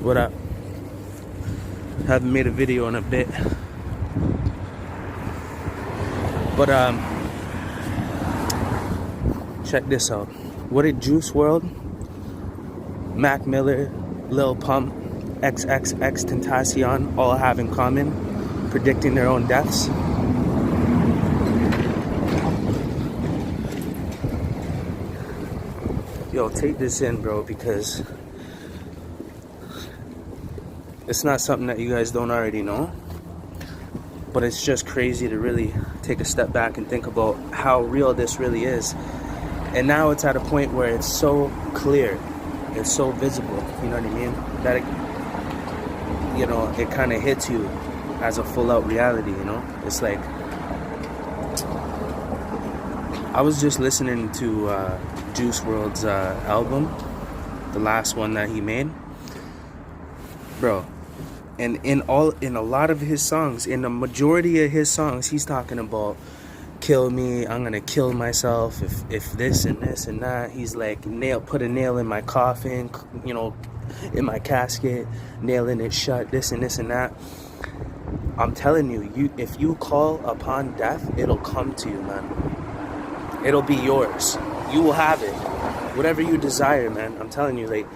What up? Haven't made a video in a bit. But check this out. What did Juice WRLD, Mac Miller, Lil Pump, XXXTentacion all have in common? Predicting their own deaths. Yo, take this in, bro, because it's not something that you guys don't already know, but it's just crazy to really take a step back and think about how real this really is. And now it's at a point where it's so clear, it's so visible, you know what I mean, that it, you know, it kind of hits you as a full-out reality, you know. It's like, I was just listening to Juice WRLD's album, the last one that he made, bro. And in a lot of his songs, in the majority of his songs, he's talking about kill me, I'm gonna kill myself if this and this and that. He's like, put a nail in my coffin, you know, in my casket, nailing it shut, this and this and that. I'm telling you, if you call upon death, it'll come to you, man. It'll be yours. You will have it. Whatever you desire, man. I'm telling you, like,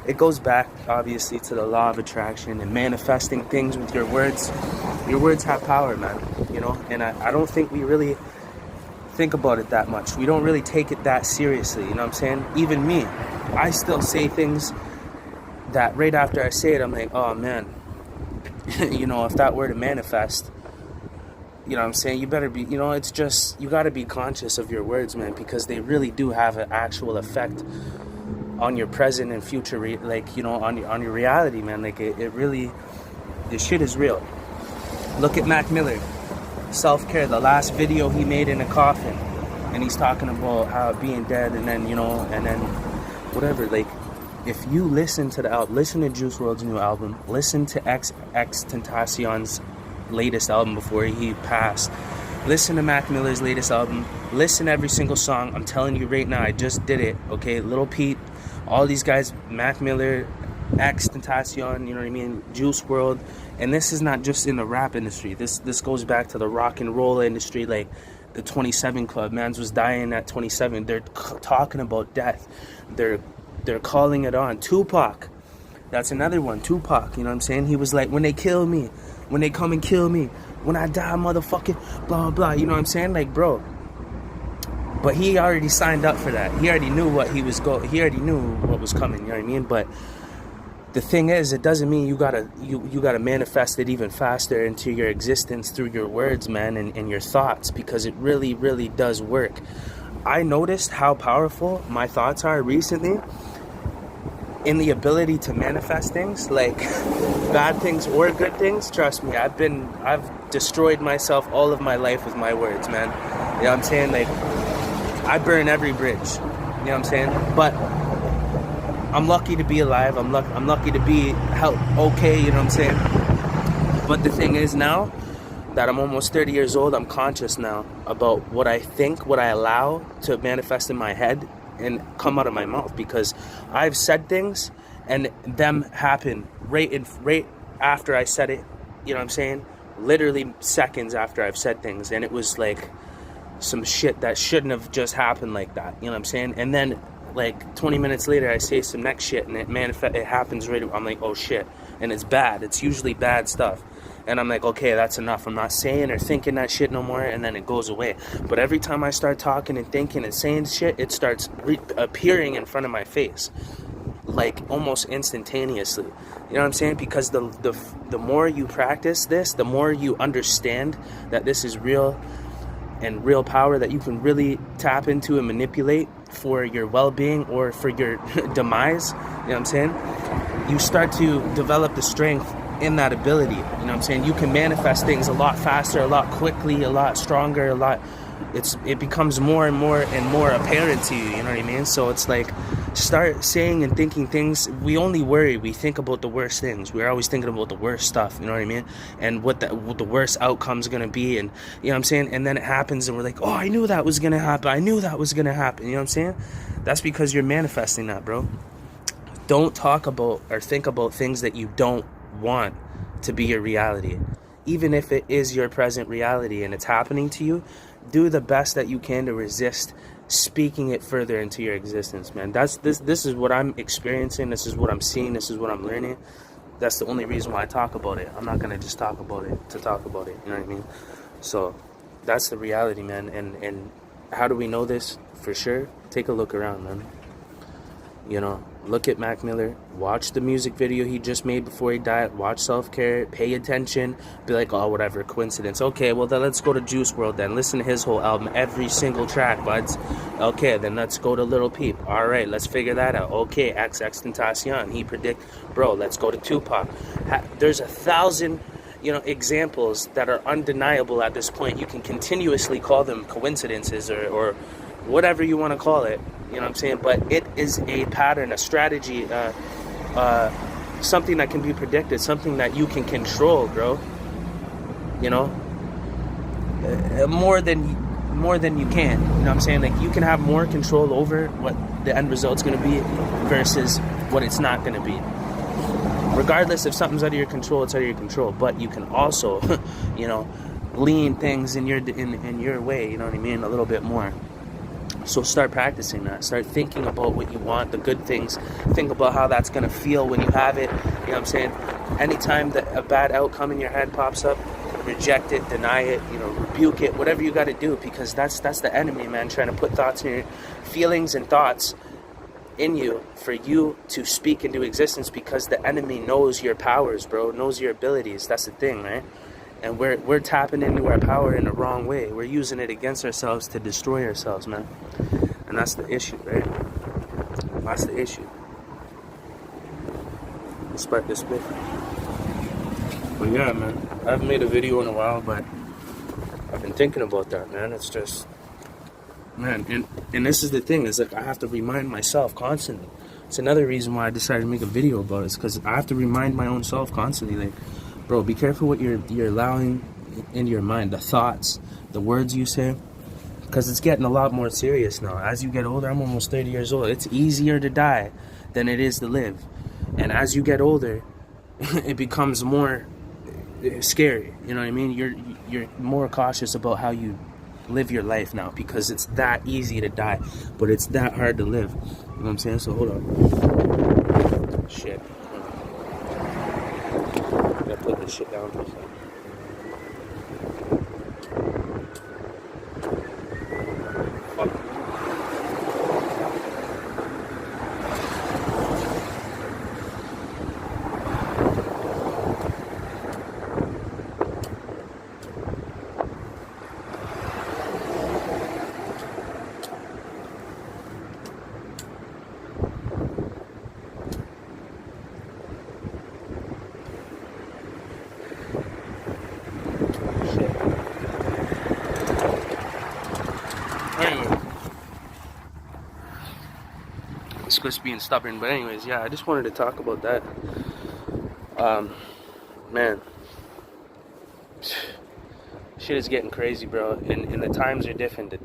it goes back, obviously, to the law of attraction and manifesting things with your words. Your words have power, man, you know? And I don't think we really think about it that much. We don't really take it that seriously, you know what I'm saying? Even me, I still say things that right after I say it, I'm like, oh, man, you know, if that were to manifest, you know what I'm saying, you better be, you know, it's just, you got to be conscious of your words, man, because they really do have an actual effect on your present and future, like, you know, on your reality, man. Like, it really, this shit is real. Look at Mac Miller, self-care, the last video he made in a coffin, and he's talking about how being dead, and then, you know, and then whatever. Like, if you listen to the album, listen to Juice WRLD's new album, listen to XXXTentacion's latest album before he passed, listen to Mac Miller's latest album, listen to every single song. I'm telling you right now, I just did it, okay? Lil Peep, all these guys, Mac Miller, XXXTentacion, you know what I mean, Juice WRLD. And this is not just in the rap industry. This goes back to the rock and roll industry, like the 27 Club. Mans was dying at 27. They're talking about death. They're calling it on. Tupac, that's another one. Tupac, you know what I'm saying? He was like, when they kill me, when they come and kill me, when I die, motherfucking blah, blah, you know what I'm saying? Like, bro. But he already signed up for that. He already knew what he already knew what was coming, you know what I mean? But the thing is, it doesn't mean you gotta manifest it even faster into your existence through your words, man, and your thoughts, because it really, really does work. I noticed how powerful my thoughts are recently in the ability to manifest things, like bad things or good things. Trust me, I've destroyed myself all of my life with my words, man. You know what I'm saying? Like, I burn every bridge, you know what I'm saying? But I'm lucky to be alive. I'm lucky to be okay, you know what I'm saying? But the thing is, now that I'm almost 30 years old, I'm conscious now about what I think, what I allow to manifest in my head and come out of my mouth, because I've said things and them happen right after I said it, you know what I'm saying? Literally seconds after I've said things, and it was like some shit that shouldn't have just happened like that, you know what I'm saying? And then like 20 minutes later, I say some next shit, and it happens right. I'm like, oh shit, and it's bad. It's usually bad stuff, and I'm like, okay, that's enough. I'm not saying or thinking that shit no more, and then it goes away. But every time I start talking and thinking and saying shit, it starts appearing in front of my face, like almost instantaneously. You know what I'm saying? Because the more you practice this, the more you understand that this is real and real power that you can really tap into and manipulate for your well-being or for your demise, you know what I'm saying? You start to develop the strength in that ability, you know what I'm saying? You can manifest things a lot faster, a lot quickly, a lot stronger, it becomes more and more apparent to you, you know what I mean? So it's like, start saying and thinking things. We only worry, we think about the worst things. We're always thinking about the worst stuff, you know what I mean? And what the worst outcome's gonna be, and you know what I'm saying? And then it happens and we're like, oh, I knew that was gonna happen, you know what I'm saying? That's because you're manifesting that, bro. Don't talk about or think about things that you don't want to be your reality. Even if it is your present reality and it's happening to you, do the best that you can to resist speaking it further into your existence, man. This is what I'm experiencing. This is what I'm seeing. This is what I'm learning. That's the only reason why I talk about it. I'm not gonna just talk about it to talk about it. You know what I mean? So that's the reality, man. And how do we know this for sure? Take a look around, man. You know, look at Mac Miller. Watch the music video he just made before he died. Watch Self-Care. Pay attention. Be like, oh, whatever, coincidence. Okay, well, then let's go to Juice WRLD then. Listen to his whole album, every single track, buds. Okay, then let's go to Lil Peep. All right, let's figure that out. Okay, XXXTentacion. He predict, bro, let's go to Tupac. There's 1,000, you know, examples that are undeniable at this point. You can continuously call them coincidences or whatever you want to call it. You know what I'm saying? But it is a pattern, a strategy, something that can be predicted, something that you can control, bro. You know? More than you can. You know what I'm saying? Like, you can have more control over what the end result's going to be versus what it's not going to be. Regardless if something's out of your control, it's out of your control. But you can also, you know, lean things in your way, you know what I mean? A little bit more. So start practicing that. Start thinking about what you want, the good things. Think about how that's going to feel when you have it. You know what I'm saying? Anytime that a bad outcome in your head pops up, reject it, deny it, you know, rebuke it, whatever you got to do, because that's the enemy, man, trying to put thoughts in your feelings and thoughts in you for you to speak into existence, because the enemy knows your powers, bro, knows your abilities. That's the thing, right? And we're tapping into our power in the wrong way. We're using it against ourselves to destroy ourselves, man. And that's the issue, right? That's the issue. Let's spark this bit. But yeah, man. I haven't made a video in a while, but I've been thinking about that, man. It's just, man, and this is the thing, is like I have to remind myself constantly. It's another reason why I decided to make a video about it, is because I have to remind my own self constantly, like, bro, be careful what you're allowing into your mind, the thoughts, the words you say, because it's getting a lot more serious now. As you get older, I'm almost 30 years old. It's easier to die than it is to live. And as you get older, it becomes more scary. You know what I mean? You're more cautious about how you live your life now, because it's that easy to die, but it's that hard to live. You know what I'm saying? So hold on. Shit. Put this shit down for a second. Fuck. It's just being stubborn, but anyways, yeah, I just wanted to talk about that. Man, shit is getting crazy, bro, and the times are different. The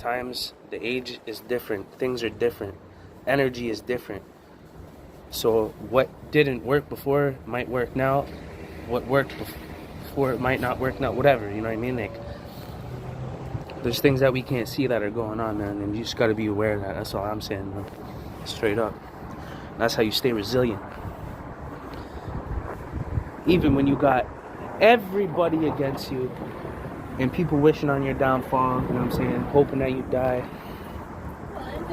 age is different. Things are different. Energy is different. So what didn't work before might work now. What worked before it might not work now. Whatever, you know what I mean? Like, there's things that we can't see that are going on, man, and you just got to be aware of that. That's all I'm saying, man. Straight up. That's how you stay resilient. Even when you got everybody against you and people wishing on your downfall, you know what I'm saying? Hoping that you die.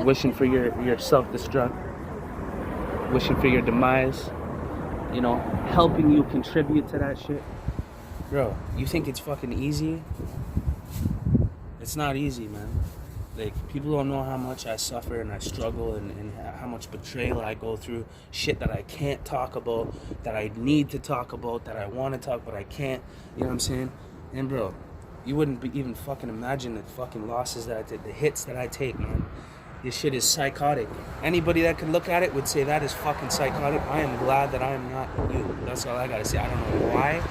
Wishing for your self-destruct. Wishing for your demise. You know, helping you contribute to that shit. Bro, you think it's fucking easy? It's not easy, man. Like, people don't know how much I suffer and I struggle and how much betrayal I go through. Shit that I can't talk about, that I need to talk about, that I want to talk but I can't. You know what I'm saying? And bro, you wouldn't even fucking imagine the fucking losses that I take, the hits that I take, man. This shit is psychotic. Anybody that could look at it would say that is fucking psychotic. I am glad that I am not you. That's all I gotta say. I don't know why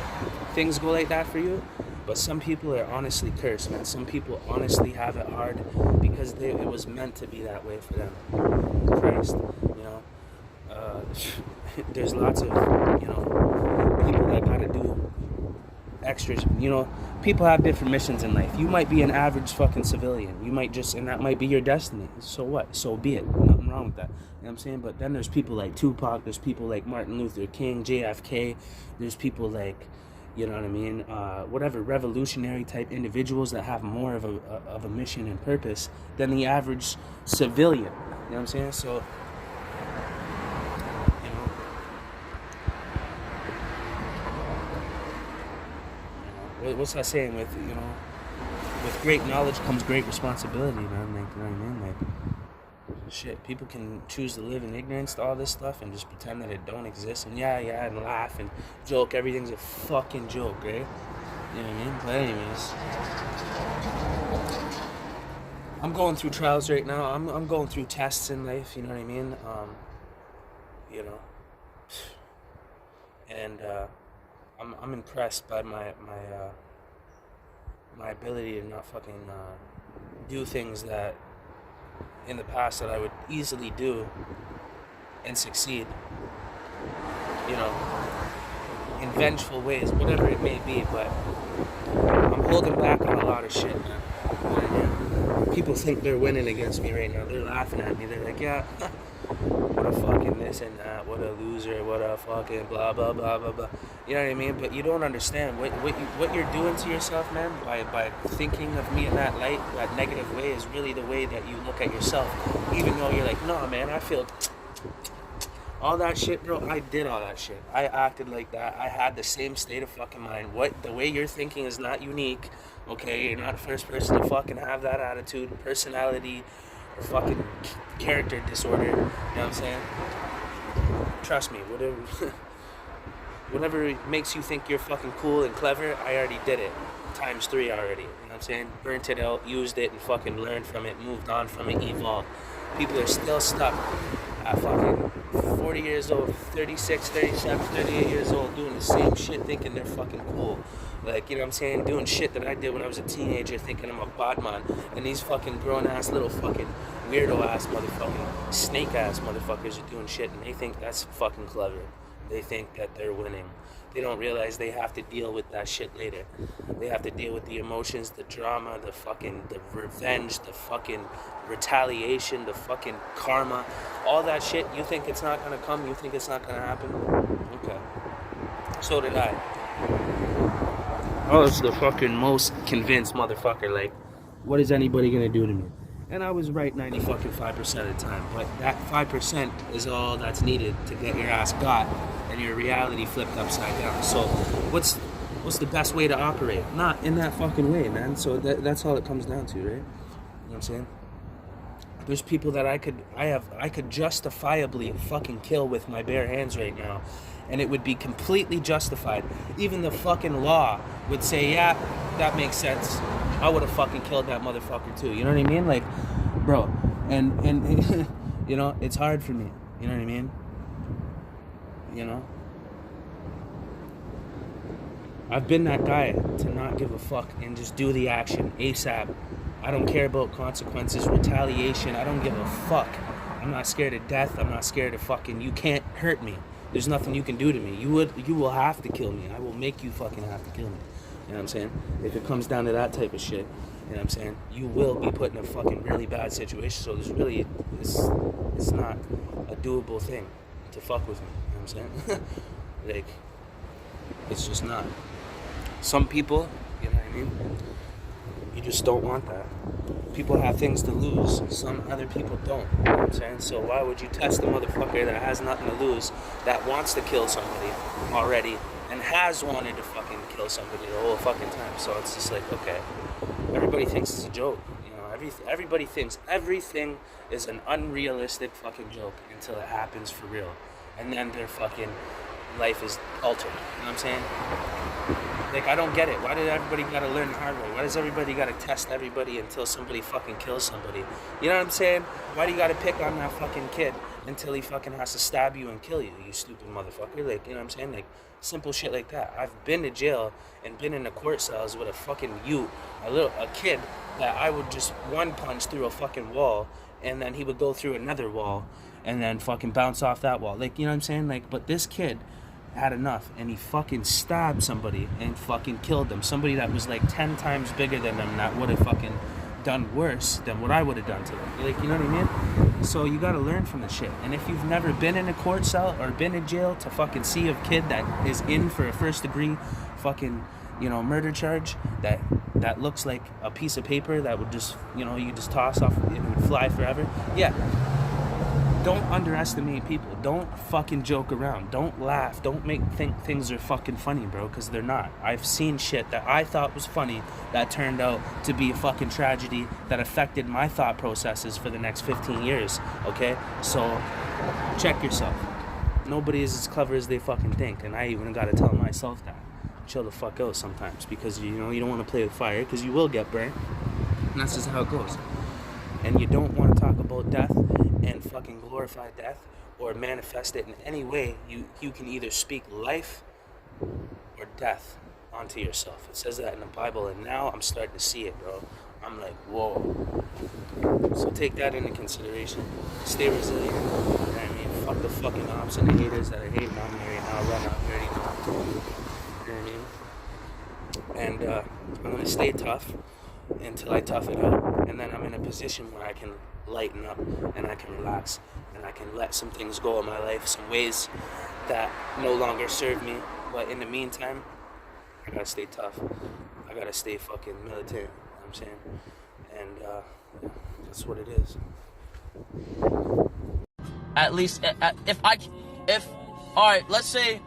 things go like that for you. But some people are honestly cursed, man. Some people honestly have it hard because it was meant to be that way for them. Christ, you know. there's lots of, people that gotta do extra, people have different missions in life. You might be an average fucking civilian. You might and that might be your destiny. So what? So be it. Nothing wrong with that. You know what I'm saying? But then there's people like Tupac, there's people like Martin Luther King, JFK, there's people like, you know what I mean, whatever, revolutionary type individuals that have more of a mission and purpose than the average civilian. You know what I'm saying? So, what's that saying? With great knowledge comes great responsibility, man. Like, you know what I mean? Like, shit, people can choose to live in ignorance to all this stuff and just pretend that it don't exist, and and laugh and joke. Everything's a fucking joke, right? You know what I mean? But anyways, I'm going through trials right now. I'm going through tests in life. You know what I mean? And I'm impressed by my ability to not fucking do things that in the past that I would easily do and succeed. In vengeful ways, whatever it may be. But I'm holding back on a lot of shit, man. People think they're winning against me right now. They're laughing at me. They're like, yeah, what a fucking this and that, what a loser, what a fucking blah, blah, blah, blah, blah. You know what I mean? But you don't understand what you're doing to yourself, man, by thinking of me in that light, that negative way, is really the way that you look at yourself. Even though you're like, no, man, I feel all that shit, bro. I did all that shit. I acted like that. I had the same state of fucking mind. The way you're thinking is not unique, okay? You're not the first person to fucking have that attitude, personality, or fucking character disorder. You know what I'm saying? Trust me, whatever makes you think you're fucking cool and clever, I already did it. Times 3 already. You know what I'm saying? Burnt it out, used it, and fucking learned from it, moved on from it, evolved. People are still stuck at fucking 40 years old, 36, 37, 38 years old, doing the same shit, thinking they're fucking cool. Like, you know what I'm saying? Doing shit that I did when I was a teenager, thinking I'm a Batman. And these fucking grown-ass little fucking weirdo-ass motherfucking snake-ass motherfuckers are doing shit, and they think that's fucking clever. They think that they're winning. They don't realize they have to deal with that shit later. They have to deal with the emotions, the drama, the revenge, the fucking retaliation, the fucking karma, all that shit. You think it's not gonna come? You think it's not gonna happen? Okay. So did I. I was the fucking most convinced motherfucker. Like, what is anybody gonna do to me? And I was right 95% of the time. But that 5% is all that's needed to get your ass got and your reality flipped upside down. So what's the best way to operate? Not in that fucking way, man. So that's all it comes down to, right? You know what I'm saying? There's people that I could justifiably fucking kill with my bare hands right now, and it would be completely justified. Even the fucking law would say, yeah, that makes sense. I would have fucking killed that motherfucker too. You know what I mean? Like, bro, and it's hard for me. You know what I mean? I've been that guy to not give a fuck and just do the action ASAP. I don't care about consequences, retaliation. I don't give a fuck. I'm not scared of death. I'm not scared of fucking, you can't hurt me. There's nothing you can do to me. You will have to kill me. I will make you fucking have to kill me. You know what I'm saying? If it comes down to that type of shit, you know what I'm saying? You will be put in a fucking really bad situation. So there's really, it's not a doable thing to fuck with me. You know what I'm saying? Like, it's just not. Some people, you know what I mean? You just don't want that. People have things to lose. Some other people don't. You know what I'm saying? So why would you test a motherfucker that has nothing to lose, that wants to kill somebody already, and has wanted to fucking kill somebody the whole fucking time? So it's just like, okay, everybody thinks it's a joke. You know, everybody thinks everything is an unrealistic fucking joke until it happens for real. And then their fucking life is altered. You know what I'm saying? Like, I don't get it. Why did everybody gotta learn the hard way? Why does everybody gotta test everybody until somebody fucking kills somebody? You know what I'm saying? Why do you gotta pick on that fucking kid until he fucking has to stab you and kill you, you stupid motherfucker? Like, you know what I'm saying? Like, simple shit like that. I've been to jail and been in the court cells with a fucking a kid that I would just one punch through a fucking wall, and then he would go through another wall, and then fucking bounce off that wall. Like, you know what I'm saying? Like, but this kid had enough, and he fucking stabbed somebody and fucking killed them. Somebody that was like 10 times bigger than them, that would have fucking done worse than what I would have done to them. Like, you know what I mean? So you gotta learn from the shit. And if you've never been in a court cell or been in jail to fucking see a kid that is in for a first degree fucking, you know, murder charge that looks like a piece of paper that would just, you know, you just toss off and it would fly forever. Yeah. Don't underestimate people. Don't fucking joke around. Don't laugh. Don't think things are fucking funny, bro, because they're not. I've seen shit that I thought was funny that turned out to be a fucking tragedy that affected my thought processes for the next 15 years, okay? So, check yourself. Nobody is as clever as they fucking think, and I even gotta tell myself that. Chill the fuck out sometimes, because, you know, you don't want to play with fire, because you will get burnt, and that's just how it goes. And you don't want to talk about death and fucking glorify death or manifest it in any way. You can either speak life or death onto yourself. It says that in the Bible, and now I'm starting to see it, bro. I'm like, whoa. So take that into consideration. Stay resilient. You know what I mean? Fuck the fucking ops and the haters that are hating on me right now. Run out, you already know. You know what I mean? And I'm gonna stay tough until I tough it out, and then I'm in a position where I can lighten up and I can relax and I can let some things go in my life, some ways that no longer serve me. But in the meantime, I gotta stay tough. I gotta stay fucking militant, you know what I'm saying? And yeah, that's what it is. At least if all right, let's say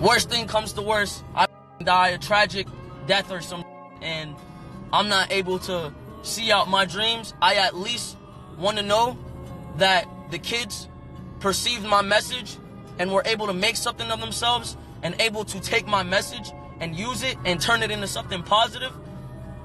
worst thing comes to worst, I die a tragic death or some, and I'm not able to see out my dreams, I at least want to know that the kids perceived my message and were able to make something of themselves and able to take my message and use it and turn it into something positive,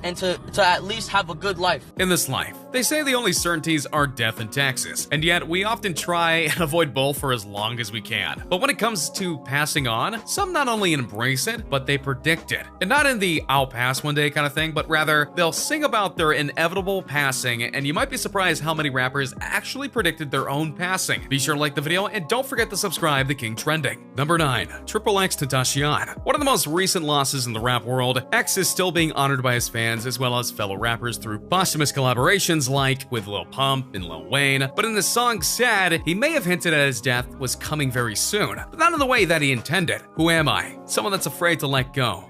and to at least have a good life. In this life, they say the only certainties are death and taxes, and yet we often try and avoid both for as long as we can. But when it comes to passing on, some not only embrace it, but they predict it. And not in the I'll pass one day kind of thing, but rather they'll sing about their inevitable passing, and you might be surprised how many rappers actually predicted their own passing. Be sure to like the video and don't forget to subscribe to King Trending. Number 9. XXXTentacion. One of the most recent losses in the rap world, X is still being honored by his fans as well as fellow rappers through posthumous collaborations like with Lil Pump and Lil Wayne, but in the song Sad, he may have hinted at his death was coming very soon, but not in the way that he intended. Who am I? Someone that's afraid to let go.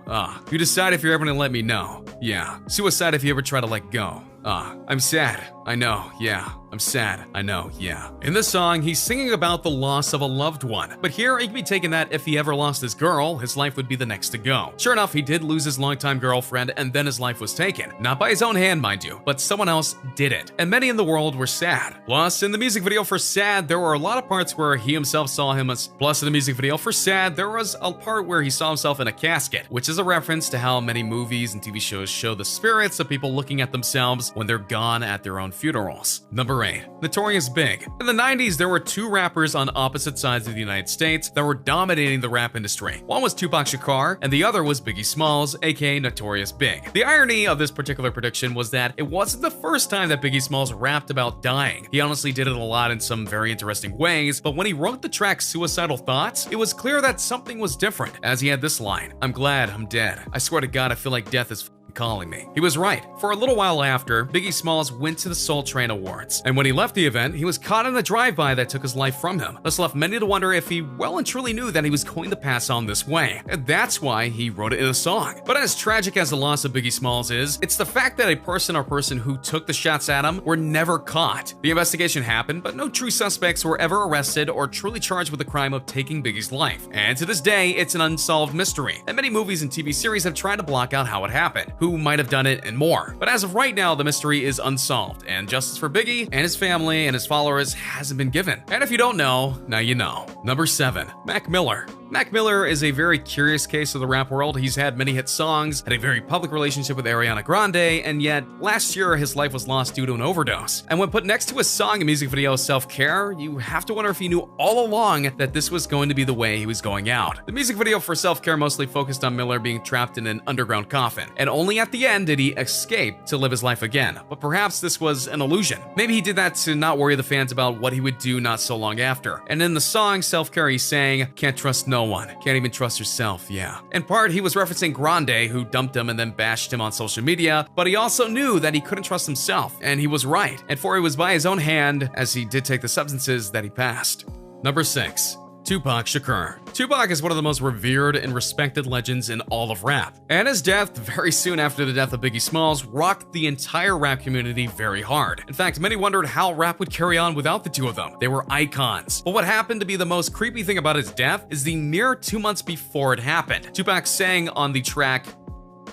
You decide if you're ever gonna let me know. Yeah. Suicide if you ever try to let go. I'm sad. I know, yeah. I'm sad. I know, yeah. In this song, he's singing about the loss of a loved one. But here, it can be taken that if he ever lost his girl, his life would be the next to go. Sure enough, he did lose his longtime girlfriend, and then his life was taken. Not by his own hand, mind you, but someone else did it. And many in the world were sad. Plus, in the music video for Sad, there were a lot of parts where he himself saw him as... Plus, in the music video for Sad, there was a part where he saw himself in a casket, which is a reference to how many movies and TV shows show the spirits of people looking at themselves when they're gone at their own funerals. Number 8. Notorious Big. In the 90s, there were two rappers on opposite sides of the United States that were dominating the rap industry. One was Tupac Shakur, and the other was Biggie Smalls, aka Notorious Big. The irony of this particular prediction was that it wasn't the first time that Biggie Smalls rapped about dying. He honestly did it a lot in some very interesting ways, but when he wrote the track Suicidal Thoughts, it was clear that something was different, as he had this line, "I'm glad I'm dead. I swear to God, I feel like death is calling me." He was right. For a little while after, Biggie Smalls went to the Soul Train Awards, and when he left the event, he was caught in a drive-by that took his life from him. This left many to wonder if he well and truly knew that he was going to pass on this way, and that's why he wrote it in a song. But as tragic as the loss of Biggie Smalls is, it's the fact that a person or person who took the shots at him were never caught. The investigation happened, but no true suspects were ever arrested or truly charged with the crime of taking Biggie's life. And to this day, it's an unsolved mystery, and many movies and TV series have tried to block out how it happened, who might have done it, and more. But as of right now, the mystery is unsolved, and justice for Biggie and his family and his followers hasn't been given. And if you don't know, now you know. Number 7. Mac Miller. Mac Miller is a very curious case of the rap world. He's had many hit songs, had a very public relationship with Ariana Grande, and yet last year his life was lost due to an overdose. And when put next to his song and music video Self-Care, you have to wonder if he knew all along that this was going to be the way he was going out. The music video for Self-Care mostly focused on Miller being trapped in an underground coffin, and only at the end did he escape to live his life again. But perhaps this was an illusion. Maybe he did that to not worry the fans about what he would do not so long after. And in the song Self-Care, he's saying, "Can't trust no one. Can't even trust yourself, yeah." In part, he was referencing Grande, who dumped him and then bashed him on social media, but he also knew that he couldn't trust himself, and he was right. And for it was by his own hand, as he did take the substances, that he passed. Number 6. Tupac Shakur. Tupac is one of the most revered and respected legends in all of rap, and his death very soon after the death of Biggie Smalls rocked the entire rap community very hard. In fact, many wondered how rap would carry on without the two of them. They were icons. But what happened to be the most creepy thing about his death is the mere 2 months before it happened. Tupac sang on the track,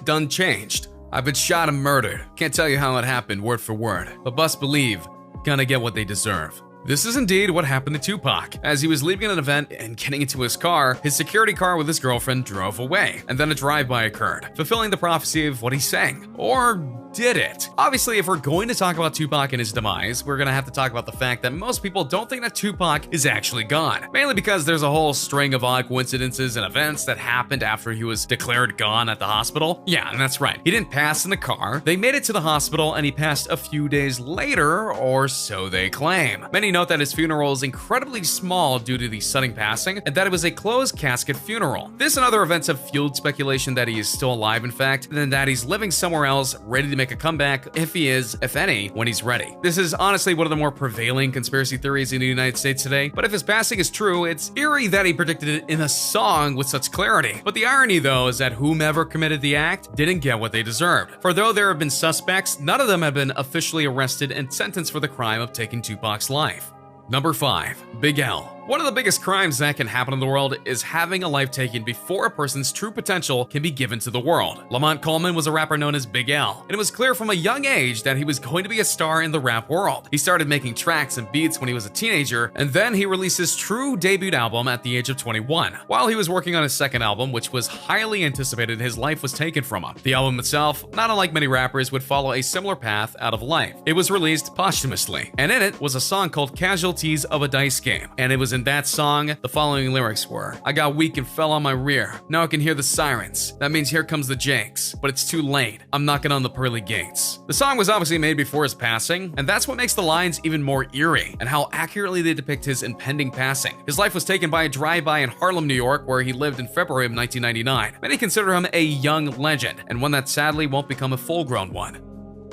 "Done Changed. I've been shot and murdered. Can't tell you how it happened word for word, but best believe, gonna get what they deserve." This is indeed what happened to Tupac. As he was leaving an event and getting into his car, his security car with his girlfriend drove away, and then a drive-by occurred, fulfilling the prophecy of what he sang. Or did it? Obviously, if we're going to talk about Tupac and his demise, we're gonna have to talk about the fact that most people don't think that Tupac is actually gone. Mainly because there's a whole string of odd coincidences and events that happened after he was declared gone at the hospital. Yeah, and that's right. He didn't pass in the car. They made it to the hospital and he passed a few days later, or so they claim. Many note that his funeral is incredibly small due to the sudden passing, and that it was a closed casket funeral. This and other events have fueled speculation that he is still alive, in fact, and that he's living somewhere else, ready to make a comeback, if he is, if any, when he's ready. This is honestly one of the more prevailing conspiracy theories in the United States today, but if his passing is true, it's eerie that he predicted it in a song with such clarity. But the irony, though, is that whomever committed the act didn't get what they deserved. For though there have been suspects, none of them have been officially arrested and sentenced for the crime of taking Tupac's life. Number 5. Big L. One of the biggest crimes that can happen in the world is having a life taken before a person's true potential can be given to the world. Lamont Coleman was a rapper known as Big L, and it was clear from a young age that he was going to be a star in the rap world. He started making tracks and beats when he was a teenager, and then he released his true debut album at the age of 21. While he was working on his second album, which was highly anticipated, his life was taken from him. The album itself, not unlike many rappers, would follow a similar path out of life. It was released posthumously, and in it was a song called Casualties of a Dice Game, and it was in that song, the following lyrics were, "I got weak and fell on my rear. Now I can hear the sirens. That means here comes the Janks. But it's too late. I'm knocking on the pearly gates." The song was obviously made before his passing, and that's what makes the lines even more eerie, and how accurately they depict his impending passing. His life was taken by a drive-by in Harlem, New York, where he lived in February of 1999. Many consider him a young legend, and one that sadly won't become a full-grown one.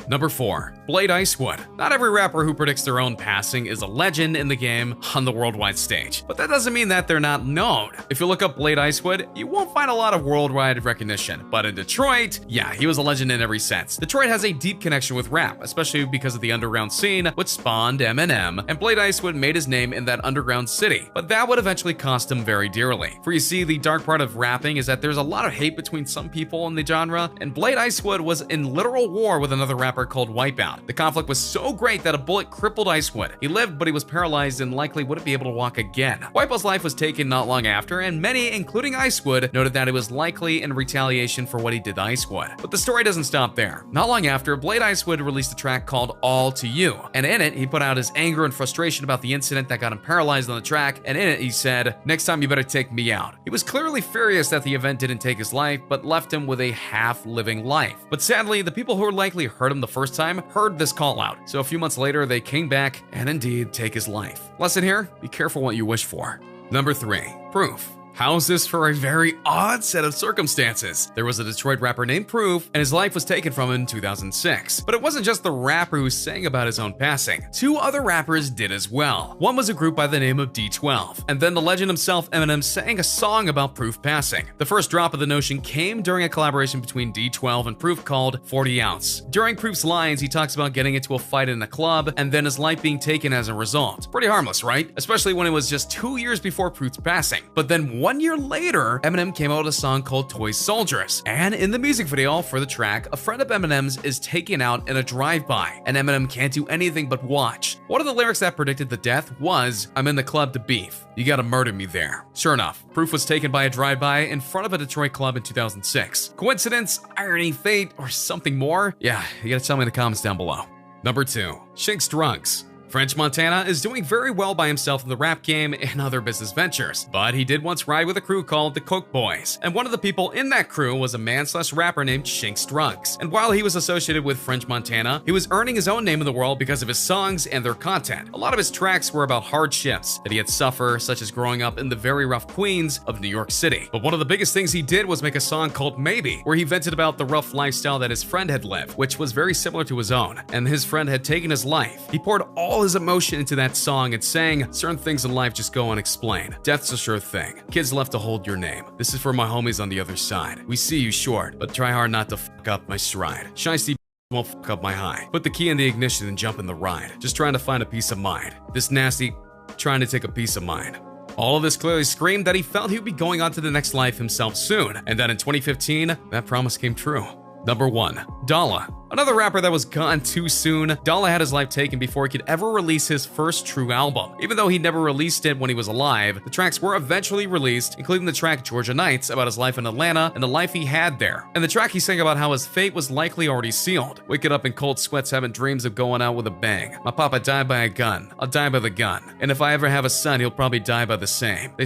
Number 4. Blade Icewood. Not every rapper who predicts their own passing is a legend in the game on the worldwide stage, but that doesn't mean that they're not known. If you look up Blade Icewood, you won't find a lot of worldwide recognition, but in Detroit, yeah, he was a legend in every sense. Detroit has a deep connection with rap, especially because of the underground scene, which spawned Eminem, and Blade Icewood made his name in that underground city, but that would eventually cost him very dearly. For you see, the dark part of rapping is that there's a lot of hate between some people in the genre, and Blade Icewood was in literal war with another rapper called Wipeout. The conflict was so great that a bullet crippled Icewood. He lived, but he was paralyzed and likely wouldn't be able to walk again. Wipeout's life was taken not long after, and many, including Icewood, noted that it was likely in retaliation for what he did to Icewood. But the story doesn't stop there. Not long after, Blade Icewood released a track called All to You, and in it, he put out his anger and frustration about the incident that got him paralyzed on the track, and in it, he said, "Next time you better take me out." He was clearly furious that the event didn't take his life, but left him with a half-living life. But sadly, the people who likely heard him the first time heard this call out, so a few months later they came back and indeed take his life. Lesson here, be careful what you wish for. Number 3. Proof. How's this for a very odd set of circumstances? There was a Detroit rapper named Proof, and his life was taken from him in 2006. But it wasn't just the rapper who sang about his own passing. 2 other rappers did as well. One was a group by the name of D12, and then the legend himself, Eminem, sang a song about Proof passing. The first drop of the notion came during a collaboration between D12 and Proof called 40 Ounce. During Proof's lines, he talks about getting into a fight in a club, and then his life being taken as a result. Pretty harmless, right? Especially when it was just 2 years before Proof's passing. But then what 1 year later, Eminem came out with a song called Toy Soldiers. And in the music video for the track, a friend of Eminem's is taken out in a drive-by, and Eminem can't do anything but watch. One of the lyrics that predicted the death was, "I'm in the club to beef. You gotta murder me there." Sure enough, proof was taken by a drive-by in front of a Detroit club in 2006. Coincidence, irony, fate, or something more? Yeah, you gotta tell me in the comments down below. Number 2. Shanks Drugs. French Montana is doing very well by himself in the rap game and other business ventures, but he did once ride with a crew called the Coke Boys, and one of the people in that crew was a man/rapper named Shanks Drugs. And while he was associated with French Montana, he was earning his own name in the world because of his songs and their content. A lot of his tracks were about hardships that he had suffered, such as growing up in the very rough Queens of New York City. But one of the biggest things he did was make a song called Maybe, where he vented about the rough lifestyle that his friend had lived, which was very similar to his own, and his friend had taken his life. He poured all his emotion into that song and sang, "Certain things in life just go unexplained. Death's a sure thing. Kids left to hold your name. This is for my homies on the other side. We see you short, but try hard not to fuck up my stride. Shiesty won't fuck up my high. Put the key in the ignition and jump in the ride. Just trying to find a peace of mind. This nasty, trying to take a piece of mine." All of this clearly screamed that he felt he would be going on to the next life himself soon, and that in 2015, that promise came true. Number 1. Dolla. Another rapper that was gone too soon, Dolla had his life taken before he could ever release his first true album. Even though he never released it when he was alive, the tracks were eventually released, including the track Georgia Nights about his life in Atlanta and the life he had there. And the track he sang about how his fate was likely already sealed. Waking up in cold sweats having dreams of going out with a bang. My papa died by a gun. I'll die by the gun. And if I ever have a son, he'll probably die by the same. They